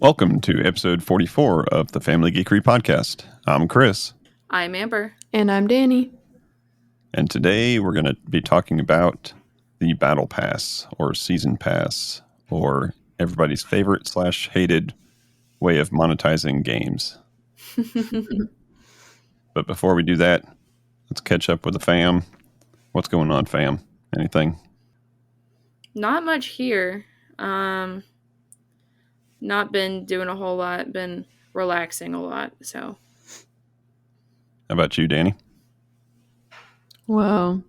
Welcome to episode 44 of the Family Geekery Podcast. I'm Chris. I'm Amber. And I'm Danny. And today we're going to be talking about the Battle Pass or Season Pass or everybody's favorite / hated way of monetizing games. But before we do that, let's catch up with the fam. What's going on, fam? Anything? Not much here. Not been doing a whole lot. Been relaxing a lot. So. How about you, Danny? Well,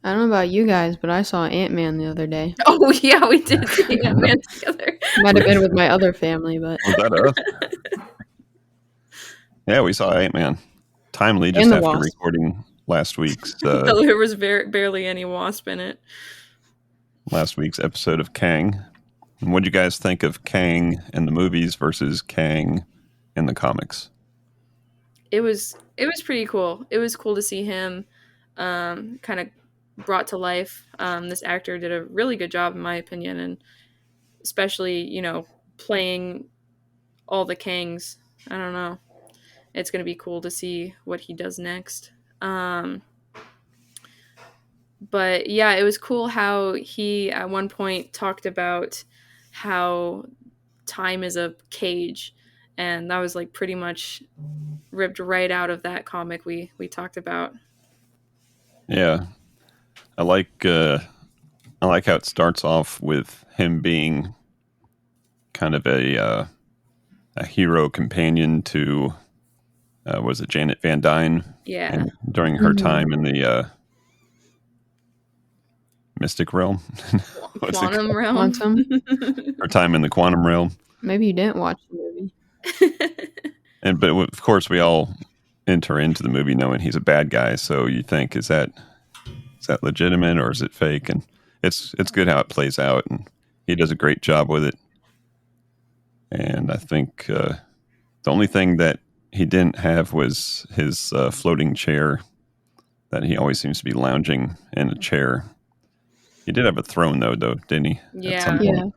I don't know about you guys, but I saw Ant-Man the other day. Oh, yeah, we did see Ant-Man together. Might have been with my other family, but... Was that us? Yeah, we saw Ant-Man. Timely, just after Wasp. recording last week's... Though there was barely any wasp in it. Last week's episode of Kang. And what did you guys think of Kang in the movies versus Kang in the comics? It was pretty cool. It was cool to see him kind of brought to life. This actor did a really good job, in my opinion, and especially, playing all the Kangs. I don't know. It's going to be cool to see what he does next. But yeah, it was cool how he at one point talked about how time is a cage, and that was like pretty much ripped right out of that comic we talked about. Yeah, I like how it starts off with him being kind of a hero companion to was it Janet Van Dyne? Yeah, and during her time in the Mystic Realm. Quantum Realm. Quantum? Her time in the Quantum Realm. Maybe you didn't watch the movie. But of course, we all enter into the movie knowing he's a bad guy. So you think, is that legitimate or is it fake? And it's good how it plays out, and he does a great job with it. And I think the only thing that he didn't have was his floating chair that he always seems to be lounging in a chair. He did have a throne, though, didn't he? Yeah. At some point.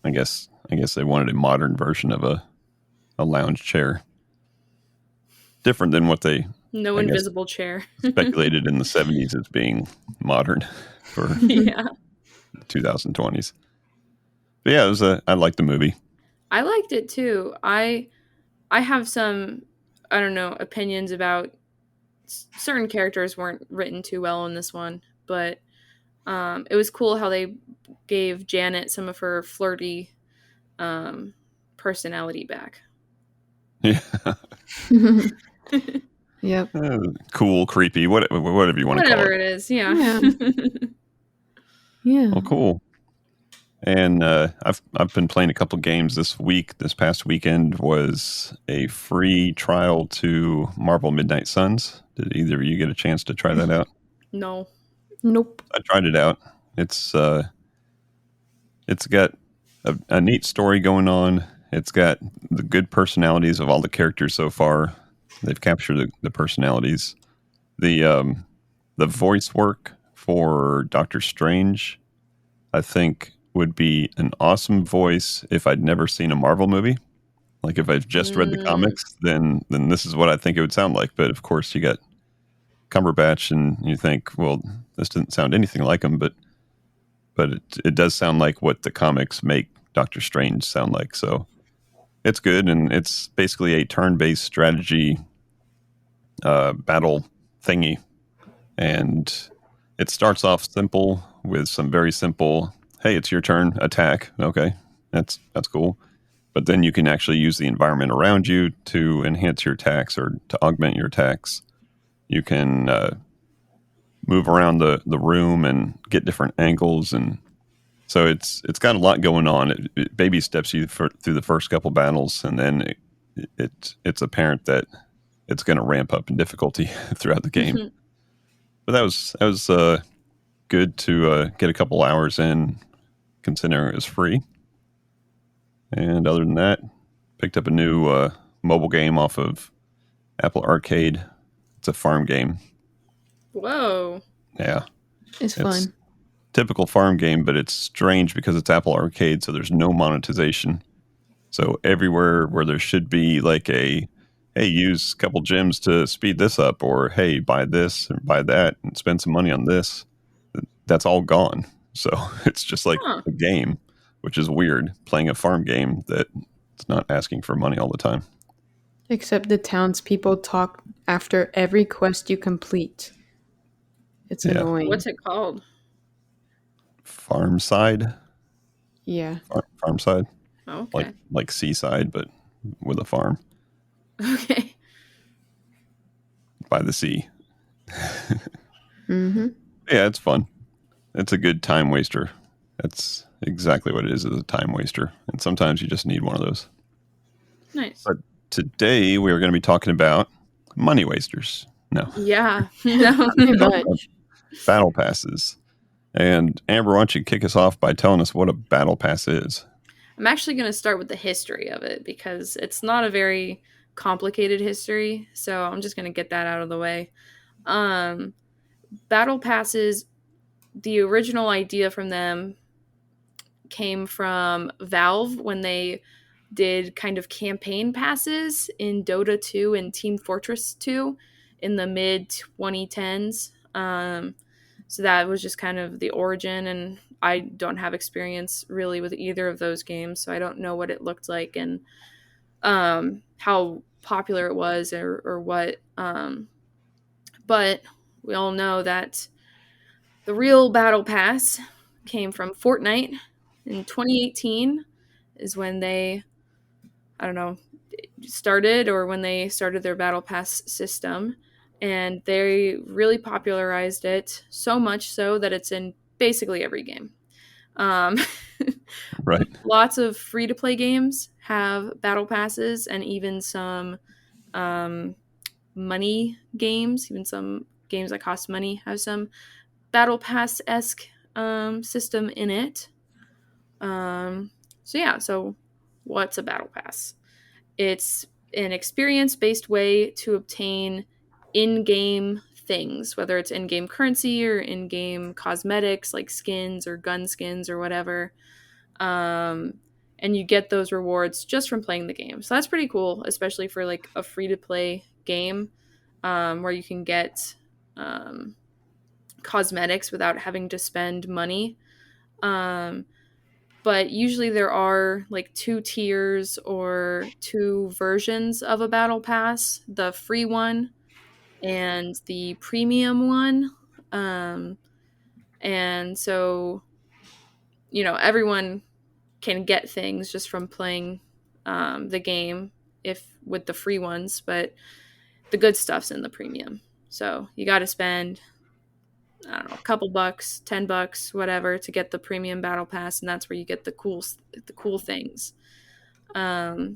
I guess they wanted a modern version of a lounge chair. Different than what they invisible chair speculated in the 70s as being modern for yeah. 2020s. But yeah, I liked the movie. I liked it too. I have some, I don't know, opinions about certain characters weren't written too well in this one, but it was cool how they gave Janet some of her flirty personality back. Yeah. Yep. Cool, creepy, whatever you want to call it. Whatever it is, yeah. Yeah. Well, cool. And I've been playing a couple games this week. This past weekend was a free trial to Marvel Midnight Suns. Did either of you get a chance to try that out? No. Nope. I tried it out. It's got a neat story going on. It's got the good personalities of all the characters so far. They've captured the personalities. The voice work for Doctor Strange, I think, would be an awesome voice if I'd never seen a Marvel movie. Like if I've just read the comics, then this is what I think it would sound like. But of course, you got Cumberbatch, and you think, well, this doesn't sound anything like him, but it does sound like what the comics make Doctor Strange sound like. So it's good, and it's basically a turn-based strategy battle thingy, and it starts off simple with some very simple, hey, it's your turn, attack. Okay, that's cool. But then you can actually use the environment around you to enhance your attacks or to augment your attacks. You can move around the room and get different angles, and so it's got a lot going on. It baby steps you through the first couple battles, and then it's apparent that it's going to ramp up in difficulty throughout the game. Mm-hmm. But that was good to get a couple hours in, considering it was free. And other than that, picked up a new mobile game off of Apple Arcade. It's a farm game. Whoa. Yeah. It's fun. Typical farm game, but it's strange because it's Apple Arcade, so there's no monetization. So everywhere where there should be like a, hey, use a couple gems to speed this up, or hey, buy this and buy that and spend some money on this, that's all gone. So it's just like Huh. a game, which is weird, playing a farm game that it's not asking for money all the time. Except the townspeople talk after every quest you complete. It's Yeah. annoying. What's it called? Farm side, Yeah. farm side, Okay. like seaside, but with a farm Okay. by the sea. Mm-hmm. Yeah, it's fun. It's a good time waster. That's exactly what it is a time waster. And sometimes you just need one of those. Nice. But today we are going to be talking about money wasters. No, Yeah. No. Pretty much. battle passes. And Amber, why don't you kick us off by telling us what a battle pass is? I'm actually going to start with the history of it because it's not a very complicated history. So I'm just going to get that out of the way. Battle passes, the original idea from them came from Valve when they did kind of campaign passes in Dota 2 and Team Fortress 2 in the mid 2010s. So that was just kind of the origin, and I don't have experience really with either of those games, so I don't know what it looked like and how popular it was or what. But we all know that the real Battle Pass came from Fortnite in 2018 is when they, I don't know, started or when they started their Battle Pass system. And they really popularized it so much so that it's in basically every game. Um, Right. Lots of free to play games have battle passes, and even some money games, even some games that cost money, have some battle pass esque system in it. So what's a battle pass? It's an experience based way to obtain in game things, whether it's in game currency or in game cosmetics like skins or gun skins or whatever. And you get those rewards just from playing the game. So that's pretty cool, especially for like a free to play game where you can get cosmetics without having to spend money. But usually there are like two tiers or two versions of a battle pass, the free one and the premium one. And so, everyone can get things just from playing the game if with the free ones, but the good stuff's in the premium. So you got to spend, I don't know, a couple bucks, $10, whatever, to get the premium battle pass, and that's where you get the cool things. But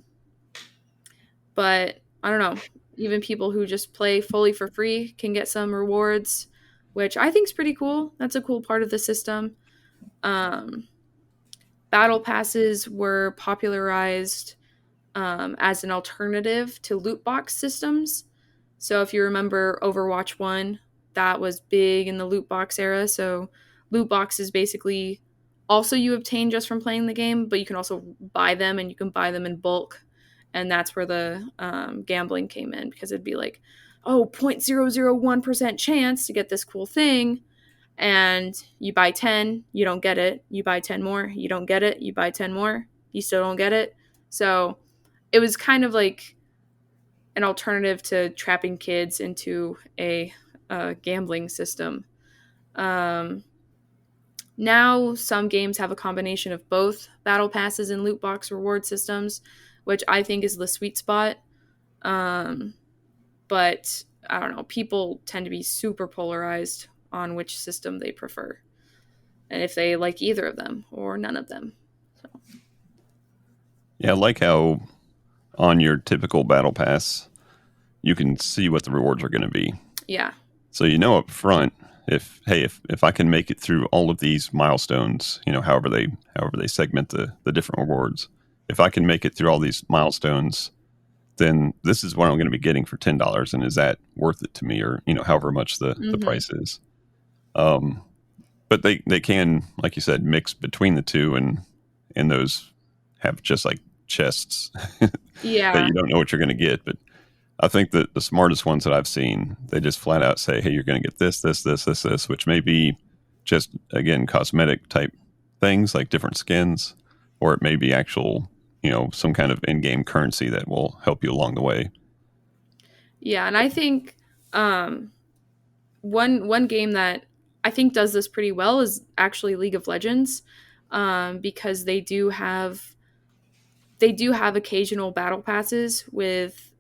I don't know, even people who just play fully for free can get some rewards, which I think is pretty cool. That's a cool part of the system. Battle passes were popularized as an alternative to loot box systems. So if you remember Overwatch 1, that was big in the loot box era. So loot boxes basically also you obtain just from playing the game, but you can also buy them, and you can buy them in bulk. And that's where the gambling came in, because it'd be like, oh, 0.001% chance to get this cool thing. And you buy 10, you don't get it. You buy 10 more, you don't get it. You buy 10 more, you still don't get it. So it was kind of like an alternative to trapping kids into a gambling system. Now, some games have a combination of both battle passes and loot box reward systems, which I think is the sweet spot. But I don't know, people tend to be super polarized on which system they prefer, and if they like either of them or none of them. So. Yeah, I like how on your typical battle pass, you can see what the rewards are going to be. Yeah. So up front, if I can make it through all of these milestones, however they segment the different rewards, if I can make it through all these milestones, then this is what I'm going to be getting for $10, and is that worth it to me, or however much the price is. But they can, like you said, mix between the two, and those have just like chests that Yeah. you don't know what you're going to get. But I think that the smartest ones that I've seen, they just flat out say, "Hey, you're going to get this," which may be just again cosmetic type things like different skins, or it may be actual, some kind of in-game currency that will help you along the way. Yeah, and I think um one game that I think does this pretty well is actually League of Legends, because they do have occasional battle passes with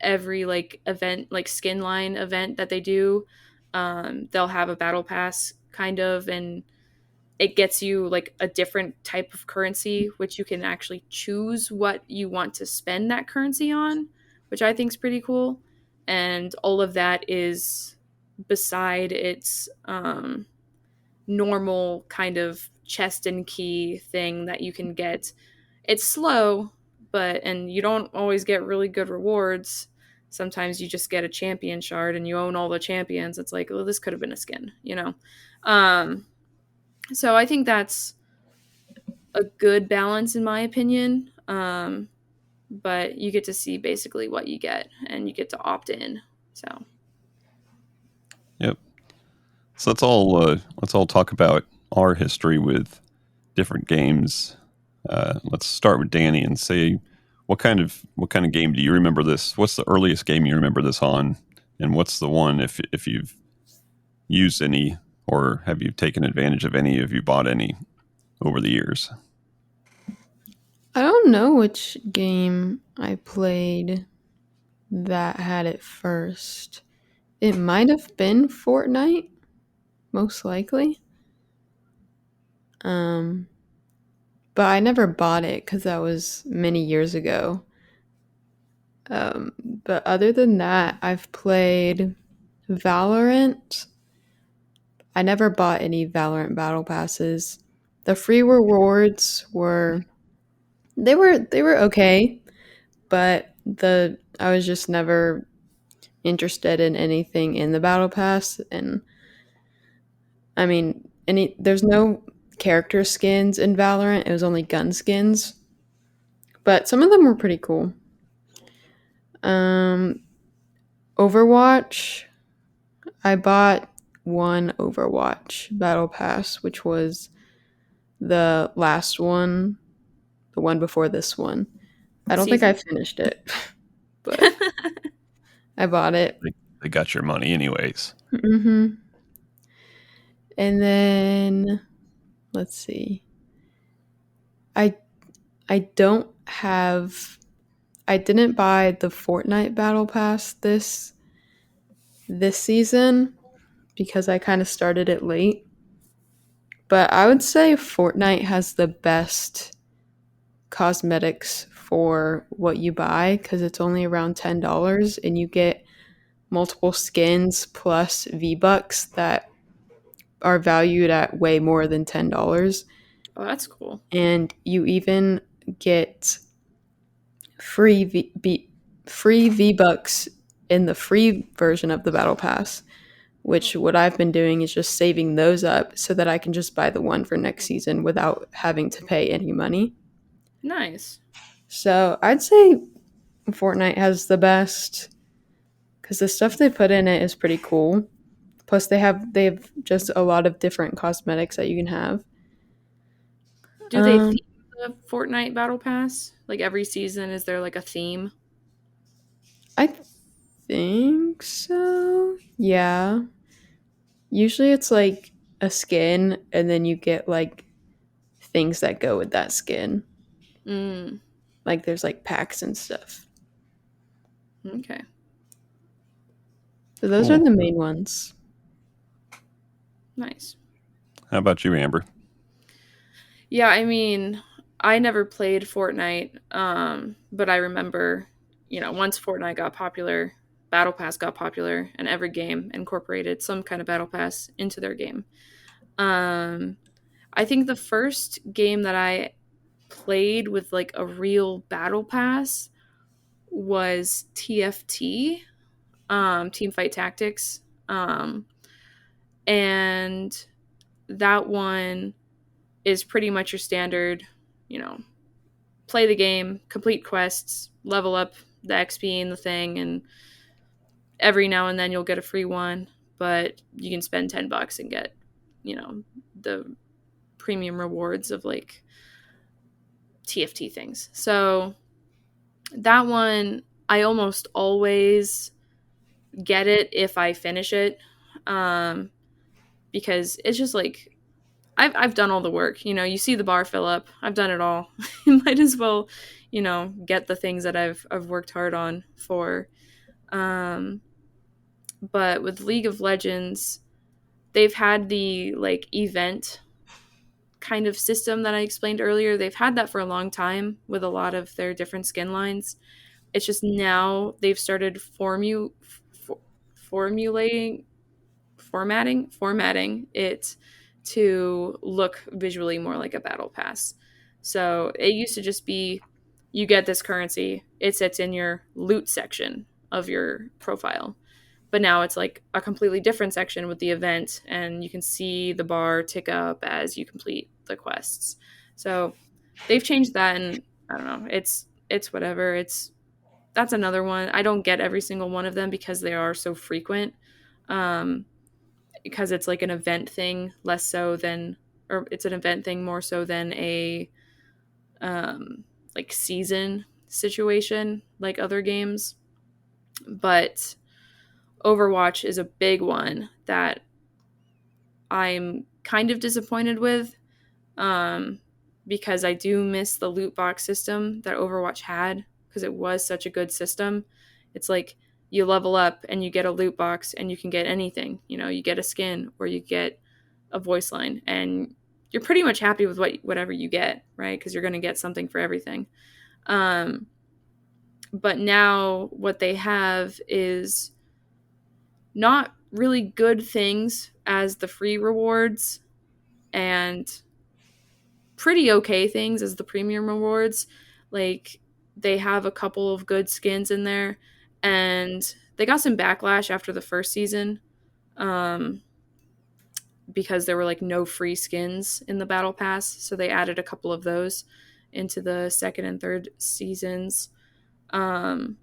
every like event, like skin line event that they do. They'll have a battle pass kind of, and it gets you like a different type of currency, which you can actually choose what you want to spend that currency on, which I think is pretty cool. And all of that is beside its normal kind of chest and key thing that you can get. It's slow, and you don't always get really good rewards. Sometimes you just get a champion shard and you own all the champions. It's like, well, this could have been a skin, you know? So I think that's a good balance in my opinion. But you get to see basically what you get and you get to opt in. So Yep. So let's all talk about our history with different games. Let's start with Danny and say what kind of game do you remember this? What's the earliest game you remember this on, and what's the one if you've used any or have you taken advantage of any? Have you bought any over the years? I don't know which game I played that had it first. It might have been Fortnite, most likely. Um, but I never bought it because that was many years ago. But other than that, I've played Valorant. I never bought any Valorant battle passes. The free rewards were they were okay, but the I was just never interested in anything in the battle pass. And I mean, there's no character skins in Valorant. It was only gun skins, but some of them were pretty cool. Um, Overwatch. I bought one Overwatch battle pass, which was the last one, the one before this one. I don't think I season. finished it, but I bought it. They got your money anyways. Hmm. And then let's see. I I don't have I didn't buy the Fortnite battle pass this season because I kind of started it late. But I would say Fortnite has the best cosmetics for what you buy because it's only around $10 and you get multiple skins plus V-Bucks that are valued at way more than $10. Oh, that's cool. And you even get free free V-Bucks in the free version of the battle pass, which what I've been doing is just saving those up so that I can just buy the one for next season without having to pay any money. Nice. So I'd say Fortnite has the best because the stuff they put in it is pretty cool. Plus they have just a lot of different cosmetics that you can have. Do they Um, theme the Fortnite Battle Pass? Like every season, is there like a theme? I think so. Yeah. Usually it's like a skin and then you get like things that go with that skin. Mm, Like there's like packs and stuff. okay. So those are Cool. the main ones. Nice. How about you, Amber? Yeah, I mean, I never played Fortnite, but I remember, once Fortnite got popular, Battle Pass got popular, and every game incorporated some kind of Battle Pass into their game. Um, I think the first game that I played with like a real Battle Pass was TFT, Team Fight Tactics. And that one is pretty much your standard, you know, play the game, complete quests, level up the XP in the thing, and every now and then you'll get a free one, but you can spend $10 and get, the premium rewards of like TFT things. So that one, I almost always get it if I finish it, because it's just like I've done all the work. You see the bar fill up. I've done it all. Might as well, get the things that I've worked hard on for. But with League of Legends, they've had the like event kind of system that I explained earlier. They've had that for a long time with a lot of their different skin lines. It's just now they've started formatting it to look visually more like a battle pass. So it used to just be you get this currency, it sits in your loot section of your profile. But now it's like a completely different section with the event, and you can see the bar tick up as you complete the quests. So they've changed that, and I don't know. It's whatever. That's another one. I don't get every single one of them because they are so frequent. Because it's like an event thing, less so than, or it's an event thing more so than a like season situation like other games. But Overwatch is a big one that I'm kind of disappointed with, because I do miss the loot box system that Overwatch had, because it was such a good system. It's like you level up and you get a loot box and you can get anything. You get a skin or you get a voice line, and you're pretty much happy with whatever you get, right? Because you're going to get something for everything. But now what they have is not really good things as the free rewards, and pretty okay things as the premium rewards. Like, they have a couple of good skins in there, and they got some backlash after the first season, because there were like no free skins in the battle pass, so they added a couple of those into the second and third seasons. But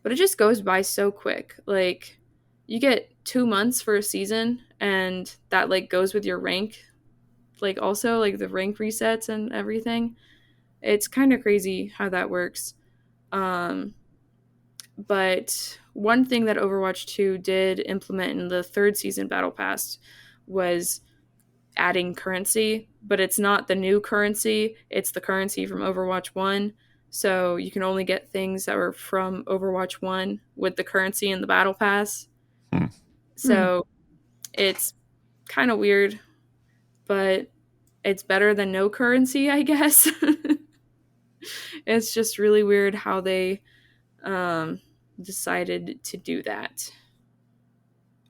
it just goes by so quick. Like, you get 2 months for a season, and that like goes with your rank, like also like the rank resets and everything. It's kind of crazy how that works. But one thing that Overwatch 2 did implement in the third season battle pass was adding currency, but it's not the new currency, it's the currency from Overwatch 1. So you can only get things that were from Overwatch 1 with the currency in the battle pass. So it's kind of weird, but it's better than no currency, I guess. It's just really weird how they decided to do that.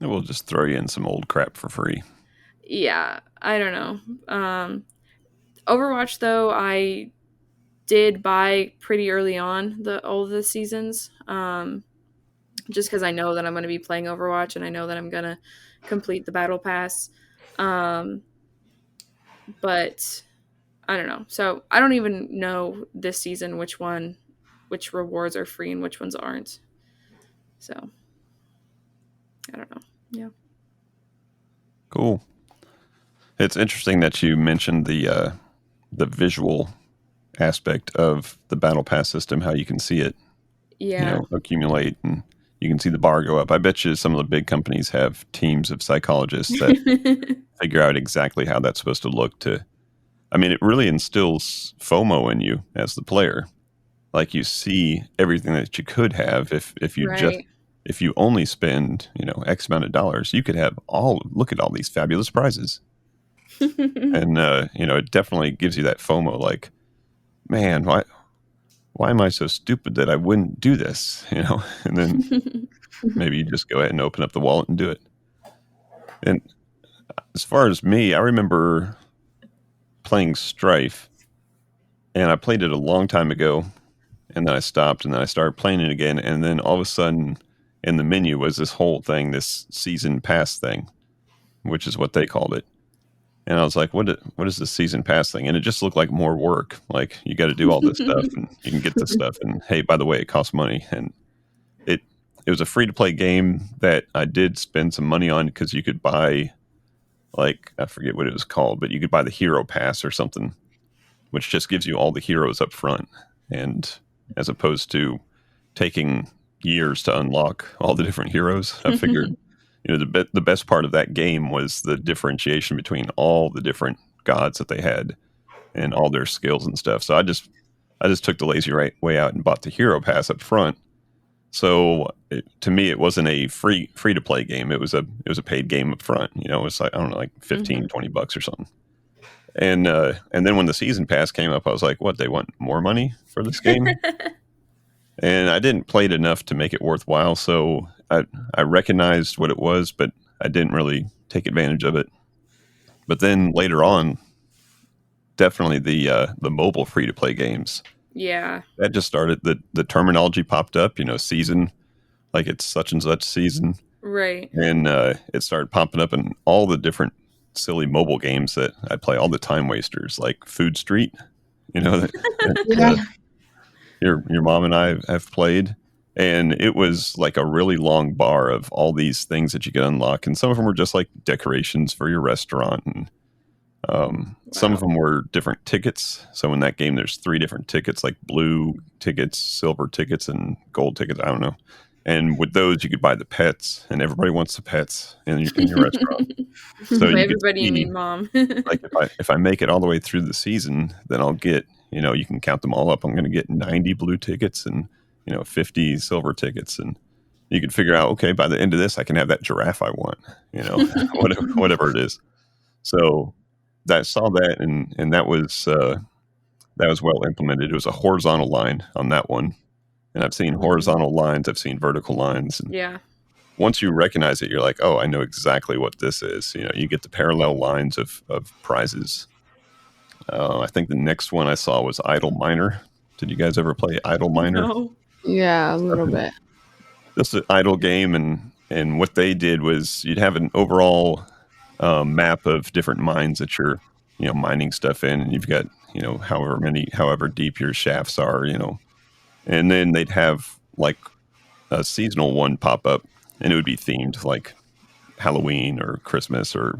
We'll just throw you in some old crap for free. Yeah, I don't know. Overwatch, though, I did buy pretty early on all of the seasons, just because I know that I'm going to be playing Overwatch, and I know that I'm going to complete the battle pass. But I don't know. So I don't even know this season which rewards are free and which ones aren't. So I don't know. Yeah. Cool. It's interesting that you mentioned the visual aspect of the battle pass system, how you can see it, Yeah. accumulate, and you can see the bar go up. I bet you some of the big companies have teams of psychologists that figure out exactly how that's supposed to look. It really instills FOMO in you as the player. Like, you see everything that you could have if you Right. if you only spend, X amount of dollars, you could have look at all these fabulous prizes. And, it definitely gives you that FOMO, like, man, why am I so stupid that I wouldn't do this? And then maybe you just go ahead and open up the wallet and do it. And as far as me, I remember playing Strife, and I played it a long time ago, and then I stopped, and then I started playing it again, and then all of a sudden in the menu was this whole thing, this season pass thing, which is what they called it. And I was like, what is this season pass thing? And it just looked like more work. Like you got to do all this stuff and you can get this stuff. And hey, by the way, it costs money. And it it was a free to play game that I did spend some money on because you could buy, like, I forget what it was called, but you could buy the hero pass or something, which just gives you all the heroes up front. And as opposed to taking years to unlock all the different heroes, I figured, the best part of that game was the differentiation between all the different gods that they had and all their skills and stuff. So I just took the lazy way out and bought the hero pass up front. So to me, it wasn't a free to play game. It was a paid game up front. It was like, I don't know, like 15, $20 or something. And then when the season pass came up, I was like, what, they want more money for this game? And I didn't play it enough to make it worthwhile. So I recognized what it was, but I didn't really take advantage of it. But then later on, definitely the mobile free to play games. Yeah. That just started. The terminology popped up, season, like it's such and such season. Right. And it started popping up in all the different silly mobile games that I play, all the time wasters, like Food Street, Yeah. your mom and I have played. And it was like a really long bar of all these things that you could unlock. And some of them were just like decorations for your restaurant. And some of them were different tickets. So in that game, there's 3 different tickets, like blue tickets, silver tickets, and gold tickets. I don't know. And with those, you could buy the pets, and everybody wants the pets in your restaurant. So By you could everybody, you see, mean mom. like, if I make it all the way through the season, then I'll get, you can count them all up. I'm going to get 90 blue tickets and 50 silver tickets, and you can figure out, okay, by the end of this, I can have that giraffe I want, whatever it is. So I saw that, and that was well implemented. It was a horizontal line on that one. And I've seen horizontal lines, I've seen vertical lines. And Yeah. once you recognize it, you're like, oh, I know exactly what this is. You get the parallel lines of prizes. I think the next one I saw was Idle Miner. Did you guys ever play Idle Miner? No. Yeah, a little bit. This is an idle game, and what they did was you'd have an overall map of different mines that you're mining stuff in, and you've got however deep your shafts are, and then they'd have like a seasonal one pop up, and it would be themed like Halloween or Christmas or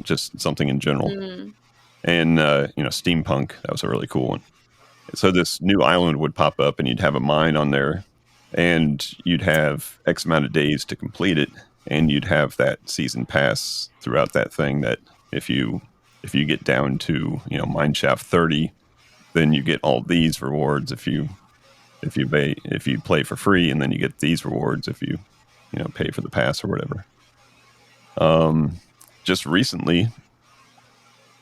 just something in general. And steampunk, that was a really cool one. So this new island would pop up, and you'd have a mine on there, and you'd have X amount of days to complete it, and you'd have that season pass throughout that thing. That if you get down to mine shaft 30, then you get all these rewards. If you play for free, and then you get these rewards if you pay for the pass or whatever. Just recently,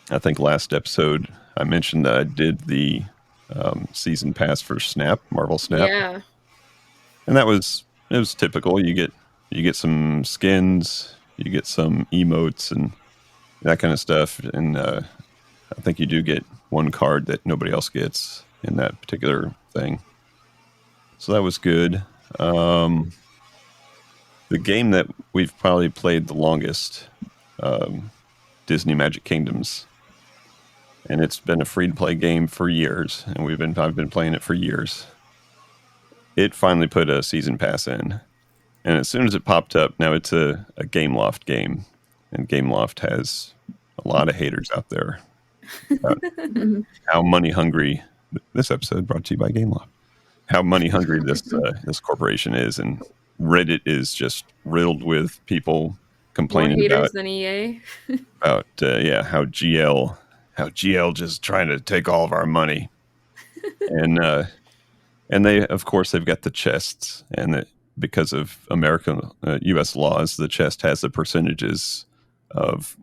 I think last episode, I mentioned that I did the season pass for Marvel Snap. Yeah. And it was typical. You get some skins, you get some emotes and that kind of stuff. And I think you do get one card that nobody else gets in that particular thing. So that was good. The game that we've probably played the longest, Disney Magic Kingdoms, and it's been a free-to-play game for years, and I've been playing it for years. It finally put a season pass in, and as soon as it popped up, now it's a Gameloft game, and Gameloft has a lot of haters out there about how money hungry. This episode brought to you by Gameloft. How money hungry this corporation is, and Reddit is just riddled with people complaining More haters about than EA. how GL just trying to take all of our money, and they, of course, they've got the chests, and because of American U.S. laws, the chest has the percentages of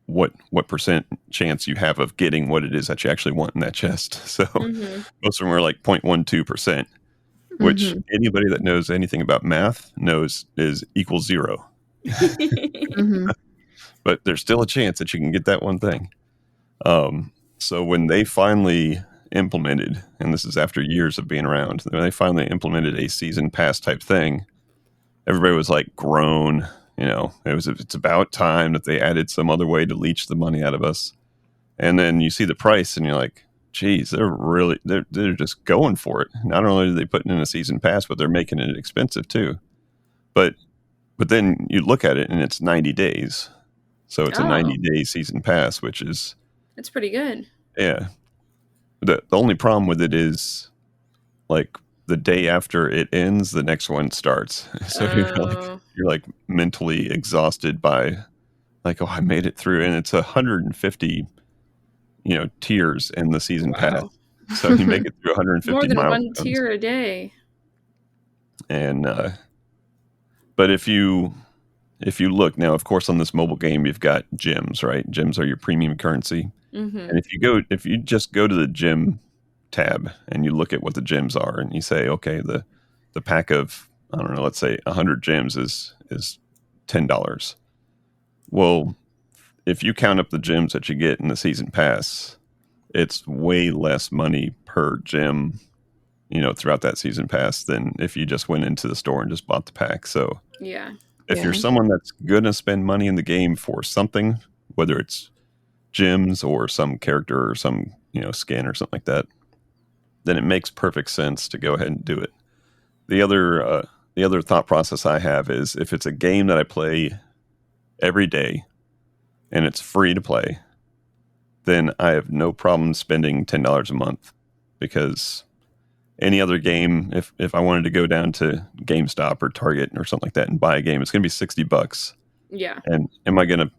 what percent chance you have of getting what it is that you actually want in that chest. So most of them are like 0.12%, which anybody that knows anything about math knows is equals 0. But there's still a chance that you can get that one thing. So when they finally implemented, and this is after years of being around, when they finally implemented a season pass type thing, everybody was like groan, It's about time that they added some other way to leech the money out of us. And then you see the price and you're like, geez, they're just going for it. Not only are they putting in a season pass, but they're making it expensive too. But then you look at it and it's 90 days. So it's a 90-day season pass, which is... That's pretty good. Yeah. The only problem with it is, like, the day after it ends, the next one starts. So you're like mentally exhausted by, like, oh, I made it through. And it's 150, tiers in the season pass. So you make it through 150 more than milestones. one tier a day. And but if you look now, of course, on this mobile game, you've got gems, right? Gems are your premium currency. Mm-hmm. And if you just go to the gem tab and you look at what the gems are, and you say, okay, the pack of, I don't know, let's say 100 gems is $10. Well, if you count up the gems that you get in the season pass, it's way less money per gem, throughout that season pass than if you just went into the store and just bought the pack. So yeah. If you're someone that's going to spend money in the game for something, whether it's gems or some character or some, skin or something like that, then it makes perfect sense to go ahead and do it. The other thought process I have is, if it's a game that I play every day and it's free to play, then I have no problem spending $10 a month, because any other game, if I wanted to go down to GameStop or Target or something like that and buy a game, it's going to be $60. Yeah. And am I going to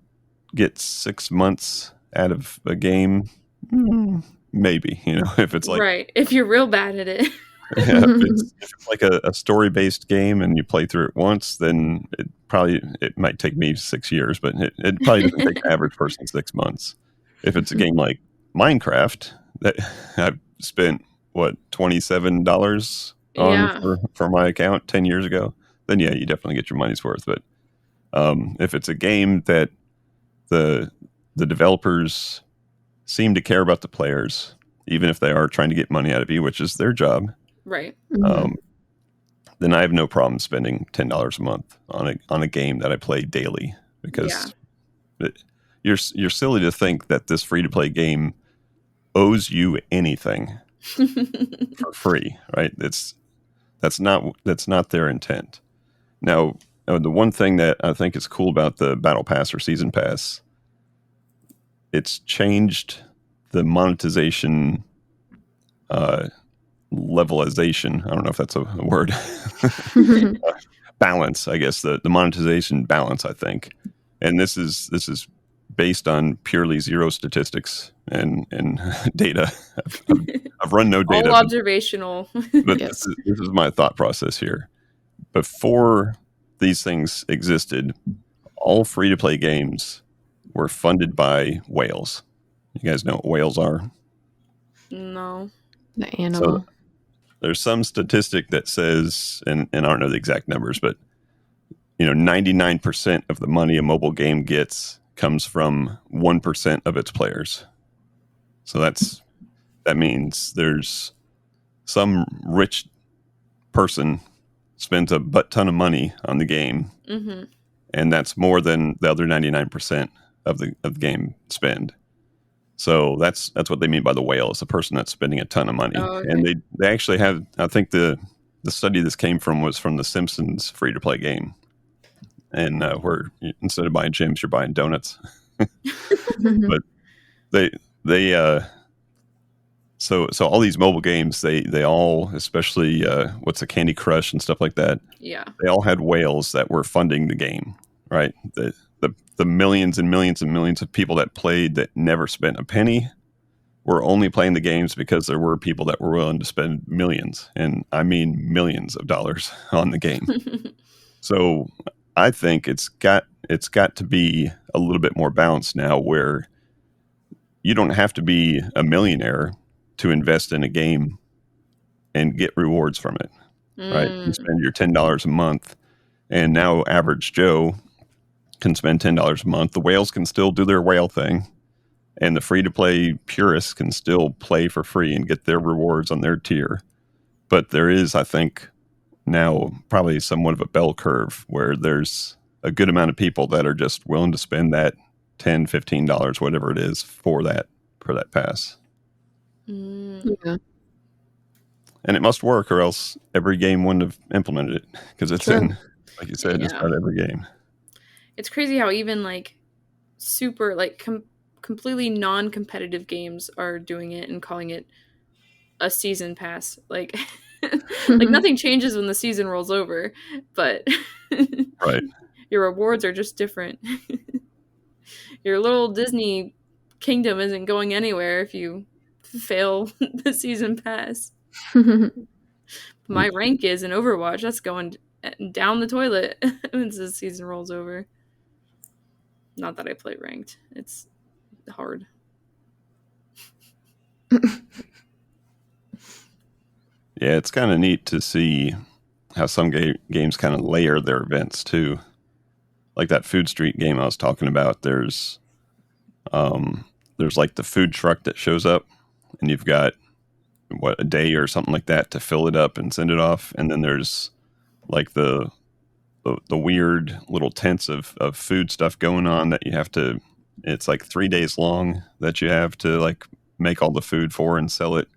get 6 months out of a game? Maybe, if it's like... Right. If you're real bad at it. Yeah, if it's like a story-based game and you play through it once, then it might take me 6 years, but it probably doesn't take the average person 6 months. If it's a game like Minecraft that I've spent, $27 on for my account 10 years ago, then yeah, you definitely get your money's worth. But if it's a game that the developers seem to care about the players, even if they are trying to get money out of you, which is their job, right? Then I have no problem spending $10 a month on a game that I play daily, because you're silly to think that this free to play game owes you anything for free, right? That's not their intent. Now, the one thing that I think is cool about the Battle Pass or Season Pass, it's changed the monetization levelization. I don't know if that's a word. Balance, I guess, the monetization balance, I think. And this is based on purely zero statistics and data. I've run no data. All observational. But this is my thought process here. Before these things existed, all free-to-play games were funded by whales. You guys know what whales are? No. The animal. So there's some statistic that says, and I don't know the exact numbers, but 99% of the money a mobile game gets comes from 1% of its players. So that means there's some rich person spends a butt ton of money on the game, and that's more than the other 99% of the game spend. So that's what they mean by the whale, is a person that's spending a ton of money. Oh, okay. And they actually have, I think the study this came from was from the Simpsons free to play game, and where instead of buying gems, you're buying donuts. But so all these mobile games, they all, especially what's a Candy Crush and stuff like that, they all had whales that were funding the game, right? The millions and millions and millions of people that played that never spent a penny were only playing the games because there were people that were willing to spend millions, and I mean millions of dollars on the game. So I think it's got to be a little bit more balanced now, where you don't have to be a millionaire to invest in a game and get rewards from it, right? You spend your $10 a month, and now average Joe can spend $10 a month. The whales can still do their whale thing, and the free-to-play purists can still play for free and get their rewards on their tier. But there is, I think, now probably somewhat of a bell curve where there's a good amount of people that are just willing to spend that $10, $15, whatever it is, for that pass. Yeah. And it must work, or else every game wouldn't have implemented it, because it's True. in, like you said, just Yeah. about every game. It's crazy how even like super like completely non-competitive games are doing it and calling it a season pass. Like like nothing changes when the season rolls over, but Right. your rewards are just different. Your little Disney kingdom isn't going anywhere if you fail the season pass. My rank is in Overwatch. That's going down the toilet once the season rolls over. Not that I play ranked. It's hard. Yeah, it's kind of neat to see how some games kind of layer their events too. Like that Food Street game I was talking about. There's like the food truck that shows up, and you've got a day or something like that to fill it up and send it off. And then there's like the weird little tents of food stuff going on that you have to. It's like 3 days long that you have to like make all the food for and sell it,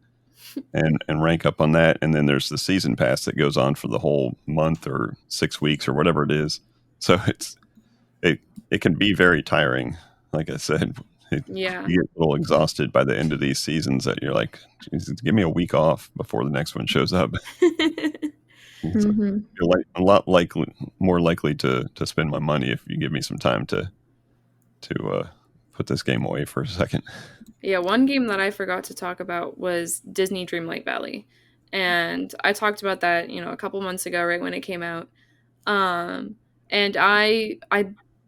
and rank up on that. And then there's the season pass that goes on for the whole month or 6 weeks or whatever it is. So it can be very tiring. Like I said, Yeah. you get a little exhausted by the end of these seasons that you're like, Jesus, give me a week off before the next one shows up. Mhm. You're more likely to spend my money if you give me some time to put this game away for a second. Yeah, one game that I forgot to talk about was Disney Dreamlight Valley. And I talked about that, a couple months ago, right when it came out. And I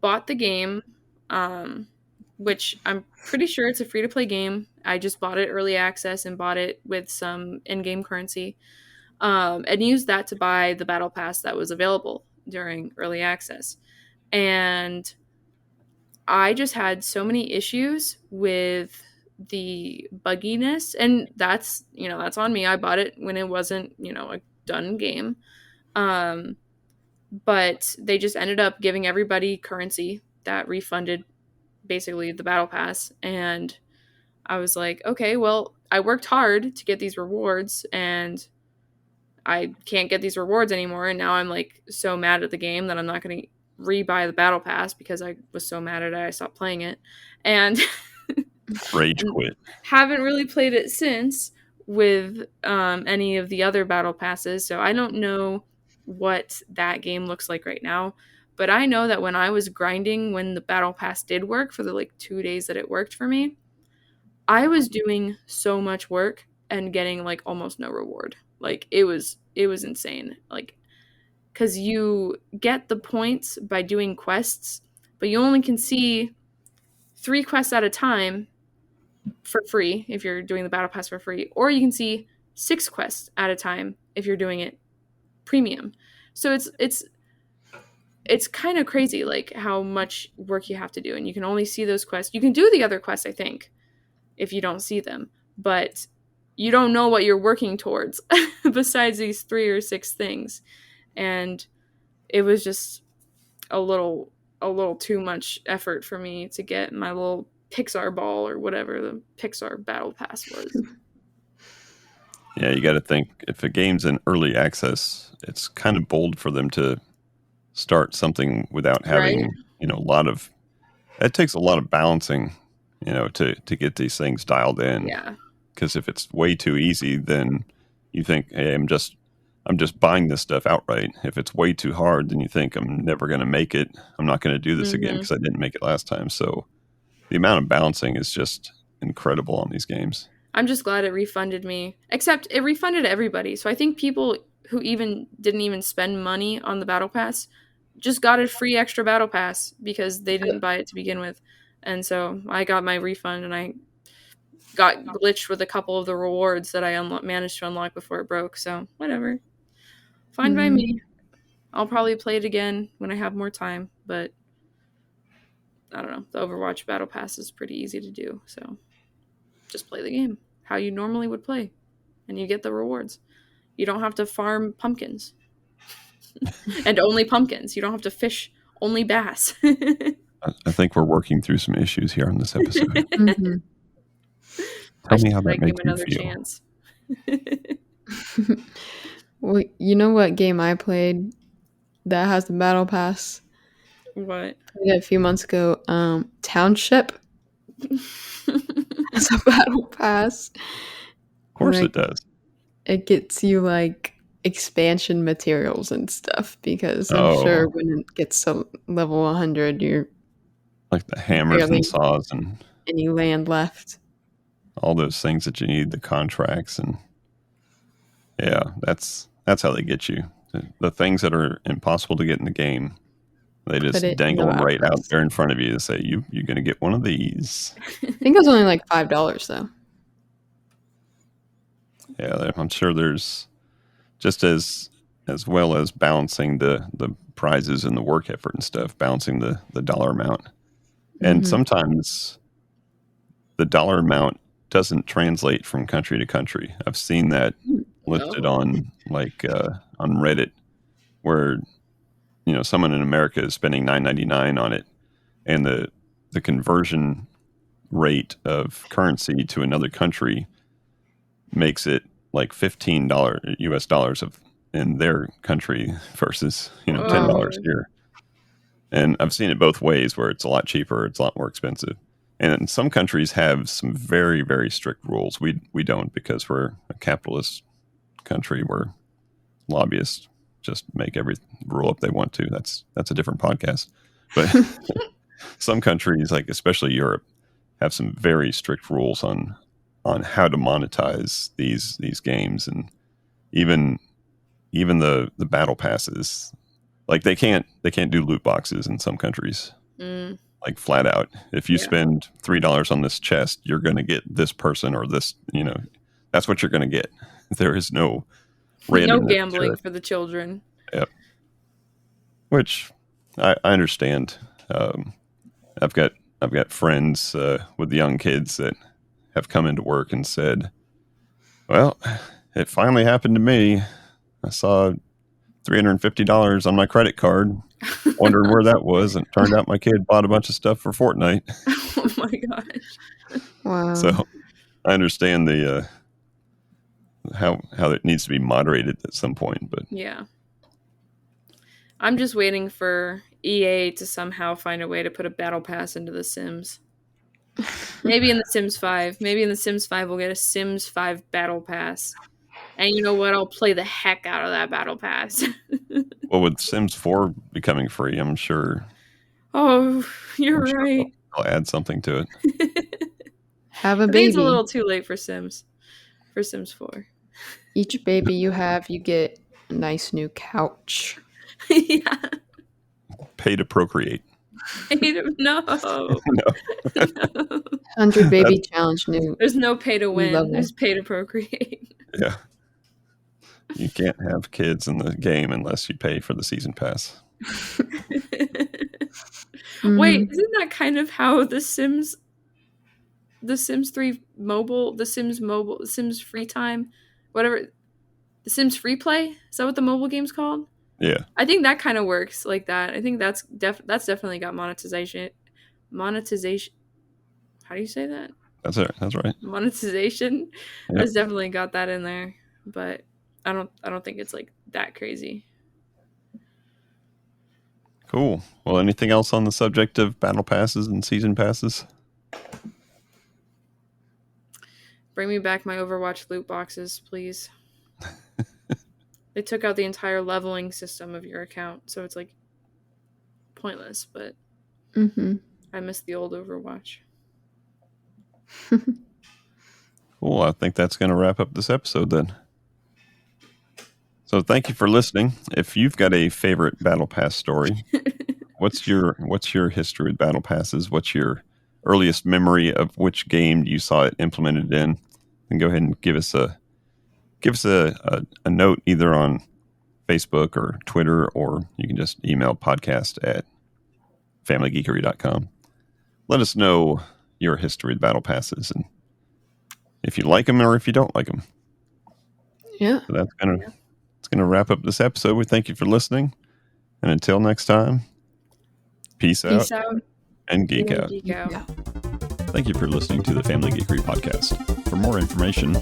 bought the game, which I'm pretty sure it's a free to play game. I just bought it early access and bought it with some in-game currency. And used that to buy the battle pass that was available during early access. And I just had so many issues with the bugginess, and that's on me. I bought it when it wasn't, a done game. Um, but they just ended up giving everybody currency that refunded basically the battle pass, and I was like, okay, well, I worked hard to get these rewards and I can't get these rewards anymore, and now I'm like so mad at the game that I'm not going to rebuy the battle pass because I was so mad at it I stopped playing it, and Rage quit. haven't really played it since with any of the other battle passes. So I don't know what that game looks like right now, but I know that when I was grinding when the battle pass did work for the like 2 days that it worked for me, I was doing so much work and getting like almost no reward. Like it was insane. Like cuz you get the points by doing quests, but you only can see 3 quests at a time for free if you're doing the battle pass for free, or you can see 6 quests at a time if you're doing it premium. So it's kind of crazy like how much work you have to do, and you can only see those quests. You can do the other quests, I think, if you don't see them, but you don't know what you're working towards besides these 3 or 6 things. And it was just a little too much effort for me to get my little Pixar ball or whatever the Pixar battle pass was. Yeah, you got to think if a game's in early access, it's kind of bold for them to start something without having, Right? a lot of. It takes a lot of balancing, to get these things dialed in. Yeah. Because if it's way too easy, then you think, hey, I'm just buying this stuff outright. If it's way too hard, then you think I'm never going to make it. I'm not going to do this again because I didn't make it last time. So the amount of balancing is just incredible on these games. I'm just glad it refunded me. Except it refunded everybody. So I think people who even didn't even spend money on the battle pass just got a free extra battle pass because they didn't buy it to begin with. And so I got my refund and I got glitched with a couple of the rewards that I managed to unlock before it broke. So whatever. Fine by me. I'll probably play it again when I have more time, but I don't know. The Overwatch battle pass is pretty easy to do. So just play the game how you normally would play and you get the rewards. You don't have to farm pumpkins and only pumpkins. You don't have to fish only bass. I think we're working through some issues here on this episode. Mm-hmm. Tell me how that give makes him you another feel. chance. Well, you know what game I played that has the battle pass? What? Played it a few months ago. Township has a battle pass. Of course Like, it does. it gets you like expansion materials and stuff because I'm sure Oh, when it gets to level 100, you're like the hammers barely and saws and any land left. all those things that you need, the contracts, and yeah, that's how they get you. The things that are impossible to get in the game, they Put just it in the dangle them battle right out pass. there in front of you to say you're going to get one of these. I think it was only like $5 though. Yeah, I'm sure there's just as well as balancing the prizes and the work effort and stuff, balancing the dollar amount. And Mhm. sometimes the dollar amount doesn't translate from country to country. I've seen that listed Oh. on on Reddit, where someone in America is spending $9.99 on it, and the conversion rate of currency to another country makes it like $15 US dollars of in their country versus $10 Oh. here. And I've seen it both ways, where it's a lot cheaper, it's a lot more expensive. And some countries have some very, very strict rules. We don't, because we're a capitalist country where lobbyists just make every rule up they want to. That's a different podcast. But some countries, like especially Europe, have some very strict rules on how to monetize these games, and even the battle passes. Like they can't do loot boxes in some countries. Mm, Like flat out, if you Yeah. spend $3 on this chest, you're going to get this person or this. That's what you're going to get. There is no randomness no to gambling it. for the children. Yep. Which I understand. I've got friends with young kids that have come into work and said, "Well, it finally happened to me. I saw $350 on my credit card. Wondered where that was, and it turned out my kid bought a bunch of stuff for Fortnite." Oh my gosh. Wow. So I understand the how it needs to be moderated at some point, but Yeah. I'm just waiting for EA to somehow find a way to put a battle pass into The Sims. Maybe in The Sims 5. Maybe in The Sims 5 we'll get a Sims 5 battle pass. And you know what? I'll play the heck out of that battle pass. well, with Sims 4 becoming free, I'm sure Oh, you're right. I'll add something to it. Have a I think it's a baby. little too late for Sims 4. Each baby you have, you get a nice new couch. Yeah. Pay to procreate. No. No. 100 baby challenge new. There's no pay to win. Level. There's pay to procreate. Yeah. You can't have kids in the game unless you pay for the season pass. Wait, isn't that kind of how the Sims 3 mobile, the Sims Free Time, whatever, the Sims Free Play? Is that what the mobile game's called? Yeah. I think that kind of works like that. I think that's definitely got monetization. Monetization. How do you say that? That's it. That's right. Monetization. Yep. Has definitely got that in there, but I don't think it's like that crazy. Cool. Well, anything else on the subject of battle passes and season passes? Bring me back my Overwatch loot boxes, please. They took out the entire leveling system of your account, so it's like pointless, but I miss the old Overwatch. Cool. I think that's going to wrap up this episode then. So thank you for listening. If you've got a favorite battle pass story, what's your history with battle passes? What's your earliest memory of which game you saw it implemented in? And go ahead and give us a note either on Facebook or Twitter, or you can just email podcast@familygeekery.com. Let us know your history with battle passes and if you like them or if you don't like them. Yeah. So that's gonna wrap up this episode. We thank you for listening, and until next time, Peace out Peace out. and geek And out. geek out. Yeah. Thank you for listening to the Family Geekery podcast. For more information,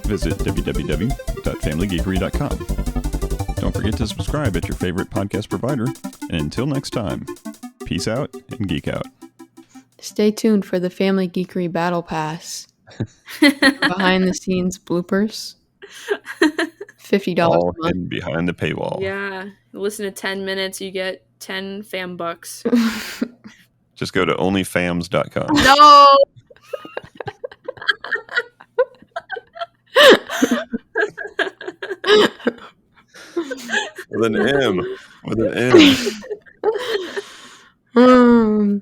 visit www.familygeekery.com. Don't forget to subscribe at your favorite podcast provider. And until next time, peace out and geek out. Stay tuned for the Family Geekery Battle Pass. Behind the scenes bloopers. $50 All a month. hidden behind the paywall. Yeah. Listen to 10 minutes, you get 10 fam bucks. Just go to onlyfams.com. No! With an M. With an M.